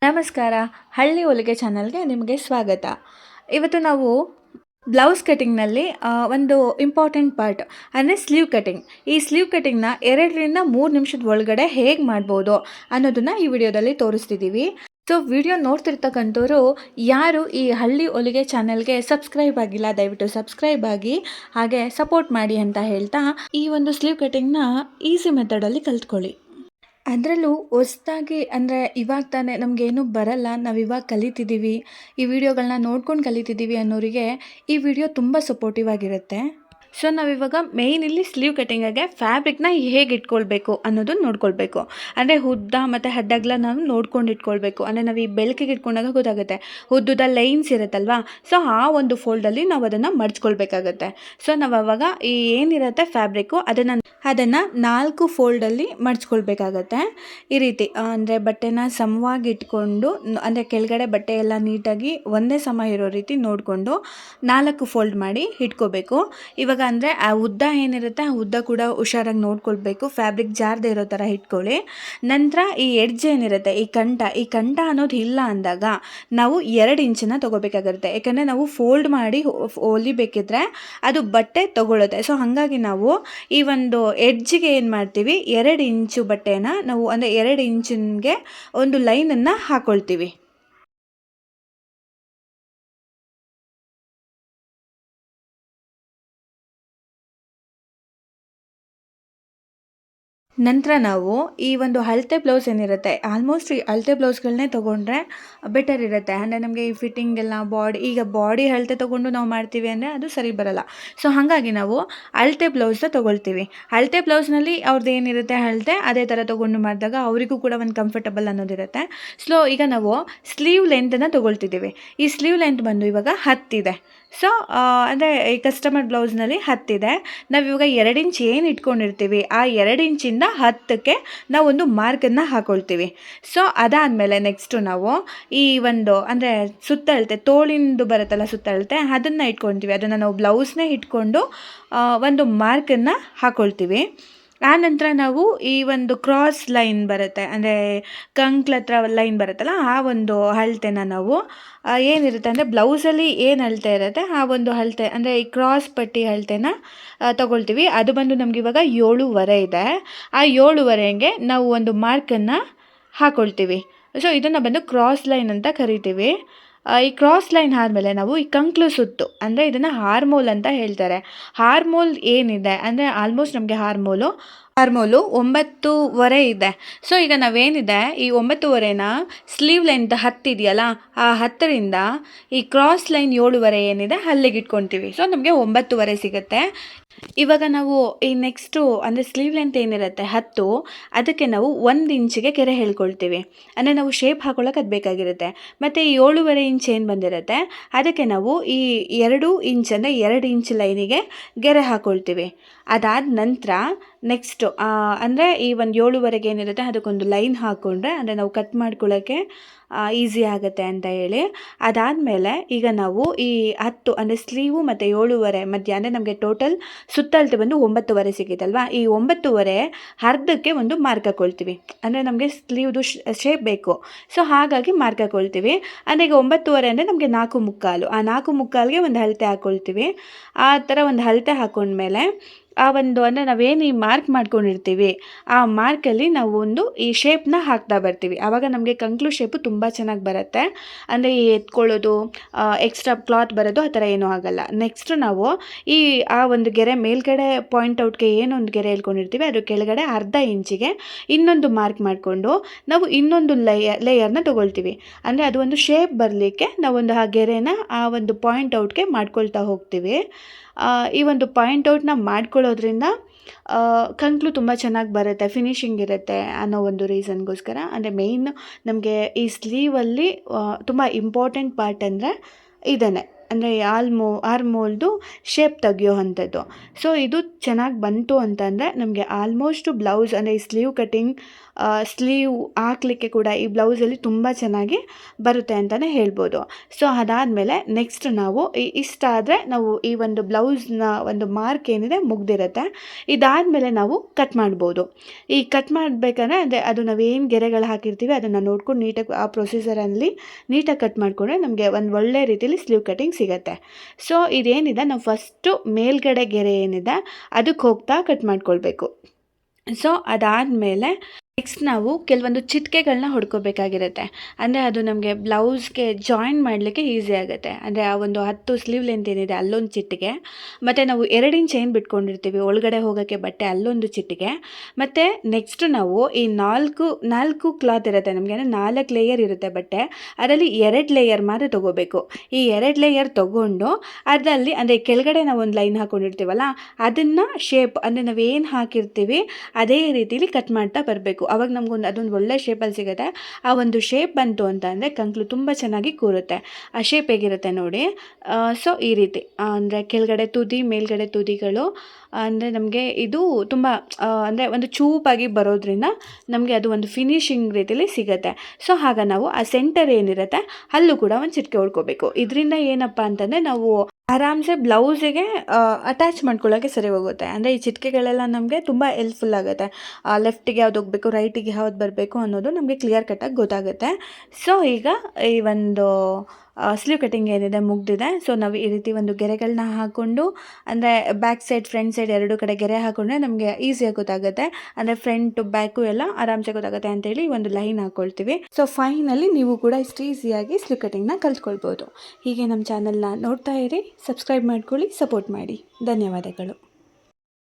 ನಮಸ್ಕಾರ. ಹಳ್ಳಿ ಹೊಲಿಗೆ ಚಾನಲ್ಗೆ ನಿಮಗೆ ಸ್ವಾಗತ. ಇವತ್ತು ನಾವು ಬ್ಲೌಸ್ ಕಟಿಂಗ್ನಲ್ಲಿ ಒಂದು ಇಂಪಾರ್ಟೆಂಟ್ ಪಾರ್ಟ್ ಅಂದರೆ ಸ್ಲೀವ್ ಕಟಿಂಗ್. ಈ ಸ್ಲೀವ್ ಕಟಿಂಗ್ನ 2ರಿಂದ 3 ನಿಮಿಷದ ಒಳಗಡೆ ಹೇಗೆ ಮಾಡ್ಬೋದು ಅನ್ನೋದನ್ನು ಈ ವಿಡಿಯೋದಲ್ಲಿ ತೋರಿಸ್ತಿದ್ದೀವಿ. ಸೊ ವಿಡಿಯೋ ನೋಡ್ತಿರ್ತಕ್ಕಂಥವ್ರು ಯಾರು ಈ ಹಳ್ಳಿ ಹೊಲಿಗೆ ಚಾನಲ್ಗೆ ಸಬ್ಸ್ಕ್ರೈಬ್ ಆಗಿಲ್ಲ, ದಯವಿಟ್ಟು ಸಬ್ಸ್ಕ್ರೈಬ್ ಆಗಿ ಹಾಗೆ ಸಪೋರ್ಟ್ ಮಾಡಿ ಅಂತ ಹೇಳ್ತಾ ಈ ಒಂದು ಸ್ಲೀವ್ ಕಟಿಂಗ್ನ ಈಸಿ ಮೆಥಡಲ್ಲಿ ಕಲ್ತ್ಕೊಳ್ಳಿ. ಅದರಲ್ಲೂ ಹೊಸ್ದಾಗಿ ಅಂದರೆ ಇವಾಗ ತಾನೇ ನಮಗೇನು ಬರಲ್ಲ, ನಾವು ಇವಾಗ ಕಲಿತಿದ್ದೀವಿ, ಈ ವಿಡಿಯೋಗಳನ್ನ ನೋಡ್ಕೊಂಡು ಕಲಿತಿದ್ದೀವಿ ಅನ್ನೋರಿಗೆ ಈ ವಿಡಿಯೋ ತುಂಬ ಸಪೋರ್ಟಿವ್ ಆಗಿರುತ್ತೆ. ಸೊ ನಾವಿವಾಗ ಮೇಯ್ನ್ ಇಲ್ಲಿ ಸ್ಲೀವ್ ಕಟಿಂಗಿಗೆ ಫ್ಯಾಬ್ರಿಕ್ನ ಹೇಗೆ ಇಟ್ಕೊಳ್ಬೇಕು ಅನ್ನೋದನ್ನು ನೋಡ್ಕೊಳ್ಬೇಕು. ಅಂದರೆ ಉದ್ದ ಮತ್ತು ಅಡ್ಡಗಲ ನಾವು ನೋಡ್ಕೊಂಡು ಇಟ್ಕೊಳ್ಬೇಕು. ಅಂದರೆ ನಾವು ಈ ಬೆಳಕಿಗೆ ಇಟ್ಕೊಂಡಾಗ ಗೊತ್ತಾಗುತ್ತೆ ಉದ್ದುದ ಲೈನ್ಸ್ ಇರುತ್ತಲ್ವಾ, ಸೊ ಆ ಒಂದು ಫೋಲ್ಡಲ್ಲಿ ನಾವು ಅದನ್ನು ಮಡ್ಚ್ಕೊಳ್ಬೇಕಾಗತ್ತೆ. ಸೊ ನಾವು ಅವಾಗ ಈ ಏನಿರುತ್ತೆ ಫ್ಯಾಬ್ರಿಕ್ಕು ಅದನ್ನು 4 ಫೋಲ್ಡಲ್ಲಿ ಮಡ್ಚ್ಕೊಳ್ಬೇಕಾಗತ್ತೆ. ಈ ರೀತಿ ಅಂದರೆ ಬಟ್ಟೆನ ಸಮವಾಗಿ ಇಟ್ಕೊಂಡು, ಅಂದರೆ ಕೆಳಗಡೆ ಬಟ್ಟೆ ಎಲ್ಲ ನೀಟಾಗಿ ಒಂದೇ ಸಮ ಇರೋ ರೀತಿ ನೋಡಿಕೊಂಡು 4 ಫೋಲ್ಡ್ ಮಾಡಿ ಇಟ್ಕೋಬೇಕು. ಇವಾಗ ಅಂದರೆ ಆ ಉದ್ದ ಏನಿರುತ್ತೆ ಆ ಉದ್ದ ಕೂಡ ಹುಷಾರಾಗಿ ನೋಡ್ಕೊಳ್ಬೇಕು, ಫ್ಯಾಬ್ರಿಕ್ ಜಾರದೇ ಇರೋ ಥರ ಇಟ್ಕೊಳ್ಳಿ. ನಂತರ ಈ ಎಡ್ಜ್ ಏನಿರುತ್ತೆ, ಈ ಕಂಠ ಅನ್ನೋದು ಇಲ್ಲ ಅಂದಾಗ ನಾವು 2 ಇಂಚನ್ನ ತೊಗೋಬೇಕಾಗುತ್ತೆ. ಯಾಕಂದರೆ ನಾವು ಫೋಲ್ಡ್ ಮಾಡಿ ಹೊಲಿಬೇಕಿದ್ರೆ ಅದು ಬಟ್ಟೆ ತೊಗೊಳುತ್ತೆ. ಸೊ ಹಾಗಾಗಿ ನಾವು ಈ ಒಂದು ಎಡ್ಜಿಗೆ ಏನು ಮಾಡ್ತೀವಿ, 2 ಇಂಚು ಬಟ್ಟೆನ ನಾವು ಅಂದರೆ 2 ಇಂಚಿಗೆ ಒಂದು ಲೈನನ್ನು ಹಾಕ್ಕೊಳ್ತೀವಿ. ನಂತರ ನಾವು ಈ ಒಂದು ಅಳತೆ ಬ್ಲೌಸ್ ಏನಿರುತ್ತೆ, ಆಲ್ಮೋಸ್ಟ್ ಈ ಅಳತೆ ಬ್ಲೌಸ್ಗಳನ್ನೇ ತೊಗೊಂಡ್ರೆ ಬೆಟರ್ ಇರುತ್ತೆ. ಅಂದರೆ ನಮಗೆ ಈ ಫಿಟ್ಟಿಂಗ್ ಎಲ್ಲ ಬಾಡಿ ಅಳತೆ ತೊಗೊಂಡು ನಾವು ಮಾಡ್ತೀವಿ ಅಂದರೆ ಅದು ಸರಿ ಬರಲ್ಲ. ಸೊ ಹಾಗಾಗಿ ನಾವು ಅಳತೆ ಬ್ಲೌಸ್ನ ತೊಗೊಳ್ತೀವಿ. ಅಳತೆ ಬ್ಲೌಸ್ನಲ್ಲಿ ಅವ್ರದ್ದು ಏನಿರುತ್ತೆ ಅಳತೆ ಅದೇ ಥರ ತೊಗೊಂಡು ಮಾಡಿದಾಗ ಅವರಿಗೂ ಕೂಡ ಒಂದು ಕಂಫರ್ಟಬಲ್ ಅನ್ನೋದಿರುತ್ತೆ. ಸೊ ಈಗ ನಾವು ಸ್ಲೀವ್ ಲೆಂತನ್ನು ತೊಗೊಳ್ತಿದ್ದೀವಿ. ಈ ಸ್ಲೀವ್ ಲೆಂತ್ ಬಂದು ಇವಾಗ 10 ಇದೆ. ಸೊ ಅಂದರೆ ಈ ಕಸ್ಟಮರ್ ಬ್ಲೌಸ್ನಲ್ಲಿ 10 ಇದೆ. ನಾವಿವಾಗ 2 ಇಂಚ್ ಏನು ಇಟ್ಕೊಂಡಿರ್ತೀವಿ ಆ 2 ಇಂಚಿಂದ 10ಕ್ಕೆ ನಾವೊಂದು ಮಾರ್ಕನ್ನು ಹಾಕ್ಕೊಳ್ತೀವಿ. ಸೊ ಅದಾದಮೇಲೆ ನೆಕ್ಸ್ಟು ನಾವು ಈ ಒಂದು ಅಂದರೆ ಸುತ್ತಳತೆ ತೋಳಿಂದು ಬರುತ್ತಲ್ಲ ಸುತ್ತಳತೆ ಅದನ್ನು ಇಟ್ಕೊಳ್ತೀವಿ. ಅದನ್ನು ನಾವು ಬ್ಲೌಸ್ನೇ ಇಟ್ಕೊಂಡು ಒಂದು ಮಾರ್ಕನ್ನು ಹಾಕ್ಕೊಳ್ತೀವಿ. ಆನಂತರ ನಾವು ಈ ಒಂದು ಕ್ರಾಸ್ ಲೈನ್ ಬರುತ್ತೆ, ಅಂದರೆ ಕಂಕ್ಲ ಹತ್ರ ಲೈನ್ ಬರುತ್ತಲ್ಲ ಆ ಒಂದು ಅಳತೆನ ನಾವು ಏನಿರುತ್ತೆ ಅಂದರೆ ಬ್ಲೌಸಲ್ಲಿ ಏನು ಅಳತೆ ಇರುತ್ತೆ ಆ ಒಂದು ಅಳತೆ ಅಂದರೆ ಈ ಕ್ರಾಸ್ ಪಟ್ಟಿ ಅಳತೆನ ತೊಗೊಳ್ತೀವಿ. ಅದು ಬಂದು ನಮ್ಗೆ ಇವಾಗ 7.5 ಇದೆ. ಆ 7.5ಗೆ ನಾವು ಒಂದು ಮಾರ್ಕನ್ನು ಹಾಕ್ಕೊಳ್ತೀವಿ. ಸೊ ಇದನ್ನು ಬಂದು ಕ್ರಾಸ್ ಲೈನ್ ಅಂತ ಕರಿತೀವಿ. ಈ ಕ್ರಾಸ್ ಲೈನ್ ಆದಮೇಲೆ ನಾವು ಈ ಕಂಕ್ಲು ಸುತ್ತು ಅಂದರೆ ಇದನ್ನು ಹಾರ್ಮೋಲ್ ಅಂತ ಹೇಳ್ತಾರೆ. ಹಾರ್ಮೋಲ್ ಏನಿದೆ ಅಂದರೆ ಆಲ್ಮೋಸ್ಟ್ ನಮಗೆ ಹಾರ್ಮೋಲು 9.5 ಇದೆ. ಸೊ ಈಗ ನಾವೇನಿದೆ ಈ 9.5ನ ಸ್ಲೀವ್ ಲೆಂತ್ 10 ಇದೆಯಲ್ಲ ಆ 10ರಿಂದ ಈ ಕ್ರಾಸ್ ಲೈನ್ 7.5 ಏನಿದೆ ಅಲ್ಲಿಗೆ ಇಟ್ಕೊತೀವಿ. ಸೊ ನಮಗೆ 9.5 ಸಿಗುತ್ತೆ. ಇವಾಗ ನಾವು ಈ ನೆಕ್ಸ್ಟು ಅಂದರೆ ಸ್ಲೀವ್ ಲೆಂತ್ ಏನಿರುತ್ತೆ 10, ಅದಕ್ಕೆ ನಾವು 1 ಇಂಚಿಗೆ ಗೆರೆ ಹೇಳ್ಕೊಳ್ತೀವಿ. ಅಂದರೆ ನಾವು ಶೇಪ್ ಹಾಕೊಳ್ಳೋಕೆ ಅದು ಬೇಕಾಗಿರುತ್ತೆ. ಮತ್ತು ಈ 7.5 ಇಂಚ್ ಏನು ಬಂದಿರುತ್ತೆ ಅದಕ್ಕೆ ನಾವು ಈ 2 ಇಂಚ್ ಅಂದರೆ 2 ಇಂಚ್ ಲೈನಿಗೆ ಗೆರೆ ಹಾಕ್ಕೊಳ್ತೀವಿ. ಅದಾದ ನಂತರ ನೆಕ್ಸ್ಟು ಅಂದರೆ ಈ ಒಂದು 7.5ಗೆ ಏನಿರುತ್ತೆ ಅದಕ್ಕೊಂದು ಲೈನ್ ಹಾಕ್ಕೊಂಡ್ರೆ ಅಂದರೆ ನಾವು ಕಟ್ ಮಾಡ್ಕೊಳ್ಳೋಕ್ಕೆ ಈಸಿ ಆಗುತ್ತೆ ಅಂತ ಹೇಳಿ. ಅದಾದಮೇಲೆ ಈಗ ನಾವು ಈ 10 ಅಂದರೆ ಸ್ಲೀವು ಮತ್ತು 7.5 ಮಧ್ಯ ಅಂದರೆ ನಮಗೆ ಟೋಟಲ್ ಸುತ್ತಳತೆ ಬಂದು 9.5 ಸಿಗುತ್ತಲ್ವ, ಈ 9.5 ಅರ್ಧಕ್ಕೆ ಒಂದು ಮಾರ್ಕ್ ಹಾಕ್ಕೊಳ್ತೀವಿ. ಅಂದರೆ ನಮಗೆ ಸ್ಲೀವ್ದು ಶೇಪ್ ಬೇಕು. ಸೊ ಹಾಗಾಗಿ ಮಾರ್ಕ್ ಹಾಕ್ಕೊಳ್ತೀವಿ. ಅಂದರೆ ಈಗ 9.5 ಅಂದರೆ ನಮಗೆ 4.25, ಆ 4.25ಗೆ ಒಂದು ಅಳತೆ ಹಾಕ್ಕೊಳ್ತೀವಿ. ಆ ಥರ ಒಂದು ಅಳತೆ ಹಾಕ್ಕೊಂಡ್ಮೇಲೆ ಆ ಒಂದು ಅಂದರೆ ನಾವೇನು ಈ ಮಾರ್ಕ್ ಮಾಡ್ಕೊಂಡಿರ್ತೀವಿ ಆ ಮಾರ್ಕಲ್ಲಿ ನಾವು ಒಂದು ಈ ಶೇಪ್ನ ಹಾಕ್ತಾ ಬರ್ತೀವಿ. ಆವಾಗ ನಮಗೆ ಕಂಕ್ಲು ಶೇಪು ತುಂಬ ಚೆನ್ನಾಗಿ ಬರುತ್ತೆ. ಅಂದರೆ ಈ ಎತ್ಕೊಳ್ಳೋದು ಎಕ್ಸ್ಟ್ರಾ ಕ್ಲಾತ್ ಬರೋದು ಆ ಥರ ಏನೂ ಆಗಲ್ಲ. ನೆಕ್ಸ್ಟ್ ನಾವು ಆ ಒಂದು ಗೆರೆ ಮೇಲ್ಗಡೆ ಪಾಯಿಂಟ್ ಔಟ್ಗೆ ಏನೊಂದು ಗೆರೆ ಹೇಳ್ಕೊಂಡಿರ್ತೀವಿ ಅದ್ರ ಕೆಳಗಡೆ ಅರ್ಧ ಇಂಚಿಗೆ ಇನ್ನೊಂದು ಮಾರ್ಕ್ ಮಾಡಿಕೊಂಡು ನಾವು ಇನ್ನೊಂದು ಲೇಯರ್ನ ತೊಗೊಳ್ತೀವಿ. ಅಂದರೆ ಅದು ಒಂದು ಶೇಪ್ ಬರಲಿಕ್ಕೆ ನಾವೊಂದು ಆ ಗೆರೆನ ಆ ಒಂದು ಪಾಯಿಂಟ್ ಔಟ್ಗೆ ಮಾಡ್ಕೊಳ್ತಾ ಹೋಗ್ತೀವಿ. ಈ ಒಂದು ಪಾಯಿಂಟ್ ಔಟ್ನ ಮಾಡ್ಕೊಳ್ಳೋದ್ರಿಂದ ಕಂಕ್ಲು ತುಂಬ ಚೆನ್ನಾಗಿ ಬರುತ್ತೆ, ಫಿನಿಶಿಂಗ್ ಇರುತ್ತೆ ಅನ್ನೋ ಒಂದು ರೀಸನ್ಗೋಸ್ಕರ. ಅಂದರೆ ಮೇಯ್ನ್ ನಮಗೆ ಈ ಸ್ಲೀವಲ್ಲಿ ತುಂಬ ಇಂಪಾರ್ಟೆಂಟ್ ಪಾರ್ಟ್ ಅಂದರೆ ಇದೇ. ಅಂದರೆ ಆರ್ಮೋಲ್ದು ಶೇಪ್ ತೆಗಿಯೋ ಅಂಥದ್ದು. ಸೊ ಇದು ಚೆನ್ನಾಗಿ ಬಂತು ಅಂತಂದರೆ ನಮಗೆ ಆಲ್ಮೋಸ್ಟು ಬ್ಲೌಸ್ ಅಂದರೆ ಈ ಸ್ಲೀವ್ ಕಟಿಂಗ್ ಸ್ಲೀವ್ ಹಾಕ್ಲಿಕ್ಕೆ ಕೂಡ ಈ ಬ್ಲೌಸಲ್ಲಿ ತುಂಬ ಚೆನ್ನಾಗಿ ಬರುತ್ತೆ ಅಂತಲೇ ಹೇಳ್ಬೋದು. ಸೊ ಅದಾದಮೇಲೆ ನೆಕ್ಸ್ಟ್ ನಾವು ಇಷ್ಟಾದರೆ ನಾವು ಈ ಒಂದು ಬ್ಲೌಸ್ನ ಒಂದು ಮಾರ್ಕ್ ಏನಿದೆ ಮುಗ್ದಿರುತ್ತೆ. ಇದಾದಮೇಲೆ ನಾವು ಕಟ್ ಮಾಡ್ಬೋದು. ಈ ಕಟ್ ಮಾಡಬೇಕಾದ್ರೆ ಅಂದರೆ ಅದು ನಾವೇನು ಗೆರೆಗಳು ಹಾಕಿರ್ತೀವಿ ಅದನ್ನು ನೋಡ್ಕೊಂಡು ನೀಟಾಗಿ ಆ ಪ್ರೊಸೀಜರಲ್ಲಿ ನೀಟಾಗಿ ಕಟ್ ಮಾಡಿಕೊಂಡ್ರೆ ನಮಗೆ ಒಂದು ಒಳ್ಳೆ ರೀತಿಯಲ್ಲಿ ಸ್ಲೀವ್ ಕಟಿಂಗ್ ಸಿಗುತ್ತೆ. ಸೊ ಇದೇನಿದೆ ನಾವು ಫಸ್ಟು ಮೇಲ್ಗಡೆ ಗೆರೆ ಏನಿದೆ ಅದಕ್ಕೆ ಹೋಗ್ತಾ ಕಟ್ ಮಾಡ್ಕೊಳ್ಬೇಕು. ಸೊ ಅದಾದಮೇಲೆ ನೆಕ್ಸ್ಟ್ ನಾವು ಕೆಲವೊಂದು ಚಿಟಿಕೆಗಳನ್ನ ಹೊಡ್ಕೋಬೇಕಾಗಿರುತ್ತೆ. ಅಂದರೆ ಅದು ನಮಗೆ ಬ್ಲೌಸ್ಗೆ ಜಾಯಿನ್ ಮಾಡಲಿಕ್ಕೆ ಈಸಿ ಆಗುತ್ತೆ. ಅಂದರೆ ಆ ಒಂದು 10 ಸ್ಲೀವ್ ಲೆಂತ್ ಏನಿದೆ ಅಲ್ಲೊಂದು ಚಿಟಿಕೆ, ಮತ್ತು ನಾವು 2 ಇಂಚ್ ಏನು ಬಿಟ್ಕೊಂಡಿರ್ತೀವಿ ಒಳಗಡೆ ಹೋಗೋಕ್ಕೆ ಬಟ್ಟೆ ಅಲ್ಲೊಂದು ಚಿಟಿಕೆ, ಮತ್ತು ನೆಕ್ಸ್ಟ್ ನಾವು ಈ ನಾಲ್ಕು ಕ್ಲಾತ್ ಇರುತ್ತೆ ನಮಗೆ, ಅಂದರೆ 4 ಲೇಯರ್ ಇರುತ್ತೆ ಬಟ್ಟೆ, ಅದರಲ್ಲಿ 2 ಲೇಯರ್ ಮಾತ್ರ ತೊಗೋಬೇಕು. ಈ 2 ಲೇಯರ್ ತೊಗೊಂಡು ಅದರಲ್ಲಿ ಅಂದರೆ ಕೆಳಗಡೆ ನಾವು ಒಂದು ಲೈನ್ ಹಾಕ್ಕೊಂಡಿರ್ತೀವಲ್ಲ ಅದನ್ನು ಶೇಪ್ ಅಂದರೆ ನಾವೇನು ಹಾಕಿರ್ತೀವಿ ಅದೇ ರೀತಿಲಿ ಕಟ್ ಮಾಡ್ತಾ ಬರಬೇಕು. ಅವಾಗ ನಮಗೊಂದು ಅದೊಂದು ಒಳ್ಳೆ ಶೇಪಲ್ಲಿ ಸಿಗುತ್ತೆ. ಆ ಒಂದು ಶೇಪ್ ಬಂತು ಅಂತ ಅಂದರೆ ಕಂಕ್ಳು ತುಂಬ ಚೆನ್ನಾಗಿ ಕೂರುತ್ತೆ. ಆ ಶೇಪ್ ಹೇಗಿರುತ್ತೆ ನೋಡಿ. ಸೊ ಈ ರೀತಿ ಅಂದರೆ ಕೆಳಗಡೆ ತುದಿ ಮೇಲ್ಗಡೆ ತುದಿಗಳು ಅಂದರೆ ನಮಗೆ ಇದು ತುಂಬ ಅಂದರೆ ಒಂದು ಚೂಪಾಗಿ ಬರೋದ್ರಿಂದ ನಮಗೆ ಅದು ಒಂದು ಫಿನಿಶಿಂಗ್ ರೀತಿಯಲ್ಲಿ ಸಿಗುತ್ತೆ. ಸೊ ಆಗ ನಾವು ಆ ಸೆಂಟರ್ ಏನಿರುತ್ತೆ ಅಲ್ಲೂ ಕೂಡ ಒಂದು ಚಿಟಿಕೆ ಹೊಡ್ಕೋಬೇಕು. ಇದರಿಂದ ಏನಪ್ಪ ಅಂತಂದರೆ ನಾವು ಆರಾಮ್ಸೆ ಬ್ಲೌಸಿಗೆ ಅಟ್ಯಾಚ್ ಮಾಡ್ಕೊಳ್ಳೋಕ್ಕೆ ಸರಿ ಹೋಗುತ್ತೆ. ಅಂದರೆ ಈ ಚಿಟಿಕೆಗಳೆಲ್ಲ ನಮಗೆ ತುಂಬ ಹೆಲ್ಪ್ಫುಲ್ ಆಗುತ್ತೆ. ಲೆಫ್ಟಿಗೆ ಯಾವ್ದು ಹೋಗಬೇಕು ರೈಟಿಗೆ ಯಾವ್ದು ಬರಬೇಕು ಅನ್ನೋದು ನಮಗೆ ಕ್ಲಿಯರ್ ಕಟ್ಟಾಗಿ ಗೊತ್ತಾಗುತ್ತೆ. ಸೊ ಈಗ ಈ ಒಂದು ಸ್ಲೀವ್ ಕಟಿಂಗ್ ಏನಿದೆ ಮುಗ್ದಿದೆ. ಸೊ ನಾವು ಈ ರೀತಿ ಒಂದು ಗೆರೆಗಳನ್ನ ಹಾಕ್ಕೊಂಡು ಅಂದರೆ ಬ್ಯಾಕ್ ಸೈಡ್ ಫ್ರಂಟ್ ಸೈಡ್ ಎರಡು ಕಡೆ ಗೆರೆ ಹಾಕ್ಕೊಂಡ್ರೆ ನಮಗೆ ಈಸಿಯಾಗಿ ಗೊತ್ತಾಗುತ್ತೆ. ಅಂದರೆ ಫ್ರಂಟು ಬ್ಯಾಕು ಎಲ್ಲ ಆರಾಮ್ಸೆ ಗೊತ್ತಾಗುತ್ತೆ ಅಂತೇಳಿ ಒಂದು ಲೈನ್ ಹಾಕ್ಕೊಳ್ತೀವಿ. ಸೊ ಫೈನಲಿ ನೀವು ಕೂಡ ಇಷ್ಟು ಈಸಿಯಾಗಿ ಸ್ಲೀವ್ ಕಟಿಂಗ್ನ ಕಲ್ತ್ಕೊಳ್ಬೋದು. ಹೀಗೆ ನಮ್ಮ ಚಾನಲ್ನ ನೋಡ್ತಾ ಇರಿ, ಸಬ್ಸ್ಕ್ರೈಬ್ ಮಾಡ್ಕೊಳ್ಳಿ, ಸಪೋರ್ಟ್ ಮಾಡಿ. ಧನ್ಯವಾದಗಳು.